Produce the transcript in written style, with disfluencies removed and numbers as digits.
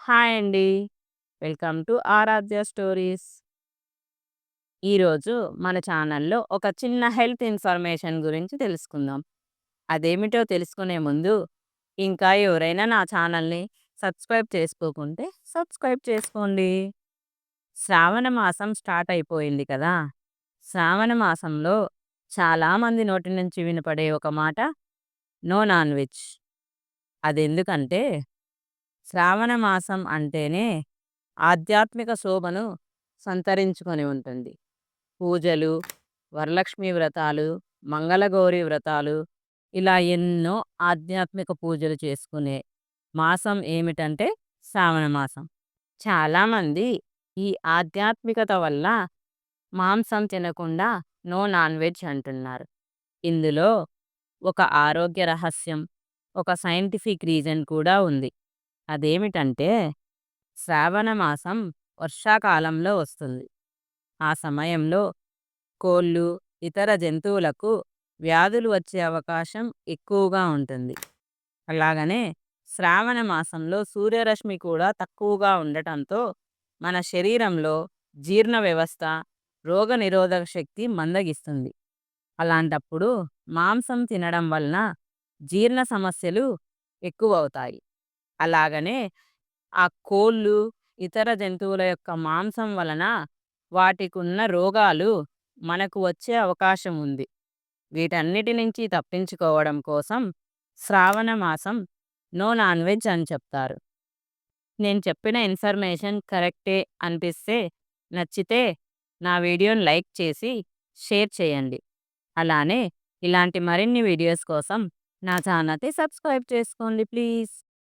Hi అండి. Welcome to Aradhya stories. ఈరోజు మన ఛానల్‌లో ఒక చిన్న హెల్త్ ఇన్ఫర్మేషన్ గురించి తెలుసుకుందాం. అదేమిటో తెలుసుకునే ముందు ఇంకా ఎవరైనా నా ఛానల్‌ని సబ్స్క్రైబ్ చేసుకోకుంటే సబ్స్క్రైబ్ చేసుకోండి. శ్రావణ మాసం స్టార్ట్ అయిపోయింది కదా! శ్రావణ మాసంలో చాలామంది నోటి నుంచి వినపడే ఒక మాట నో నాన్ వెజ్. అదెందుకంటే శ్రావణ మాసం అంటేనే ఆధ్యాత్మిక శోభను సంతరించుకొని ఉంటుంది. పూజలు, వరలక్ష్మి వ్రతాలు, మంగళగౌరి వ్రతాలు ఇలా ఎన్నో ఆధ్యాత్మిక పూజలు చేసుకునే మాసం ఏమిటంటే శ్రావణ మాసం. చాలామంది ఈ ఆధ్యాత్మికత వల్ల మాంసం తినకుండా నో నాన్ వెజ్ అంటున్నారు. ఇందులో ఒక ఆరోగ్య రహస్యం, ఒక సైంటిఫిక్ రీజన్ కూడా ఉంది. అదేమిటంటే శ్రావణ మాసం వర్షాకాలంలో వస్తుంది. ఆ సమయంలో కోళ్ళు, ఇతర జంతువులకు వ్యాధులు వచ్చే అవకాశం ఎక్కువగా ఉంటుంది. అలాగనే శ్రావణ మాసంలో సూర్యరశ్మి కూడా తక్కువగా ఉండటంతో మన శరీరంలో జీర్ణ వ్యవస్థ, రోగనిరోధక శక్తి మందగిస్తుంది. అలాంటప్పుడు మాంసం తినడం వలన జీర్ణ సమస్యలు ఎక్కువవుతాయి. అలాగనే ఆ కోళ్ళు, ఇతర జంతువుల యొక్క మాంసం వలన వాటికున్న రోగాలు మనకు వచ్చే అవకాశం ఉంది. వీటన్నిటి నుంచి తప్పించుకోవడం కోసం శ్రావణ మాసం నో నాన్ వెజ్ అని చెప్తారు. నేను చెప్పిన ఇన్ఫర్మేషన్ కరెక్టే అనిపిస్తే నచ్చితే నా వీడియోని లైక్ చేసి షేర్ చేయండి. అలానే ఇలాంటి మరిన్ని వీడియోస్ కోసం నా ఛానల్‌ని సబ్స్క్రైబ్ చేసుకోండి ప్లీజ్.